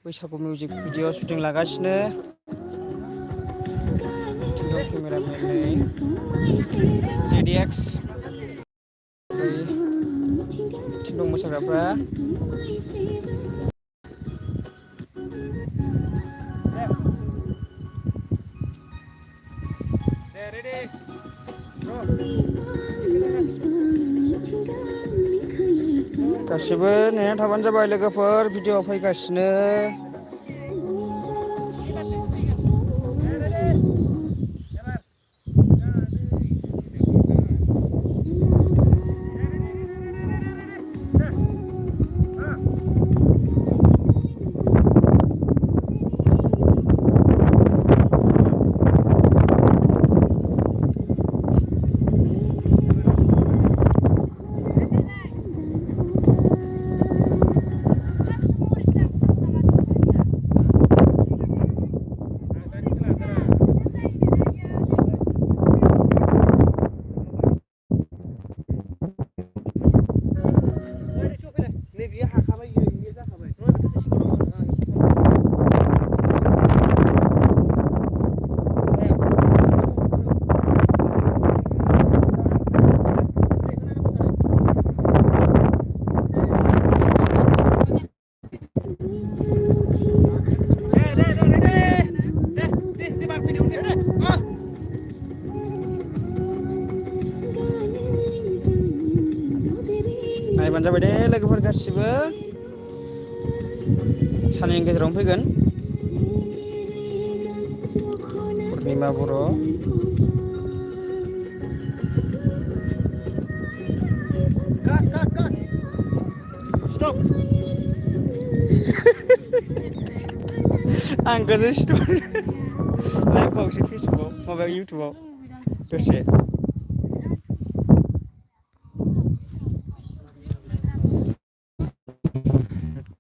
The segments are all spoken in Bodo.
बैसागु मिउजिक भिडिअ शुटिं लागासिनो केमेरामेन नै जेडिएक्स दं मोसाग्राफ्रा गासिबो नेना थाबानो जाबाय लोगोफोर भिडिअ फैगासिनो नायबानो जाबाय दे लोगोफोर गासिबो साननैनि गेजेरावनो फैगोन पुर्निमा बर' आं गोजौ स्ट'र लाइभ बावसो फेसबुकआव माबायाव इउटुबाव दसे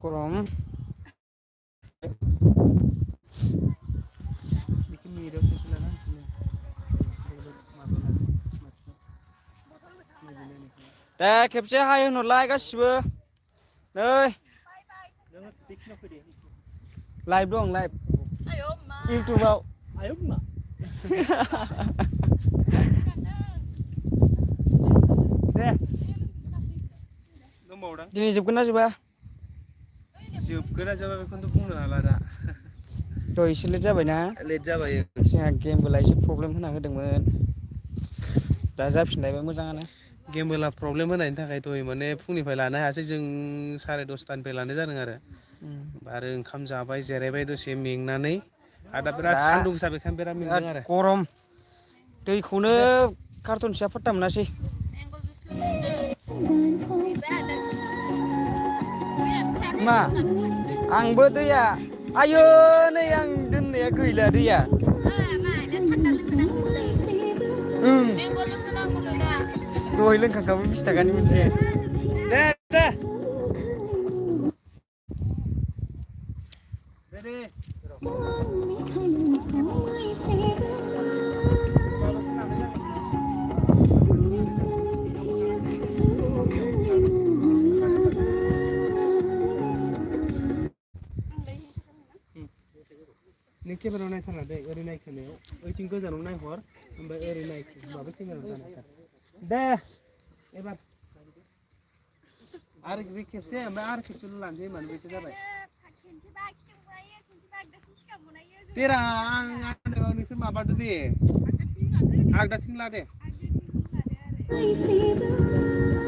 गरम दे खेबसे हाय होनहरलाय गासिबो नै लाइभ दं लाइभ इउटुबाव दे दिनै जोबगोन ना जोबा बेखौनोथ' बुंनो हाला दा दहाय एसे लेट जाबायना लेट जाबाय जोंहा गेमबोला एसे प्रब्लेम होना होदोंमोन दा जाफिनलायबाय मोजाङानो गेमबोला प्रब्लेम होनायनि थाखाय दहाय माने फुंनिफ्राय लानो हायासै जों 10:30निफ्राय लानाय जादों आरो ओंखाम जाबाय जिरायबाय दसे मेंनानै आरो दा बिराद सान्दुं गोसा बेखायनो बिराद मेंदों आरो गरम दैखौनो कार्टनसेया फात्ता मोनासै मा आंबो दैया आयौ नै आं दोननाया गैला दैया दहाय लोंखांखाबाय 20 थाखानि मोनसे दे दे नों केमेरायाव नायथारला दे ओरै नायखोनायाव ओइथिं गोजानाव नायहर ओमफ्राय ओरै नायखो माबा केमेरायाव नायथार दे एबार आरो बे खेबसे ओमफ्राय आरो खेबसेल' लानोसै होनबानो बेखौ जाबाय देरा आं नोंसोर माबादो दे आगदाथिं ला दे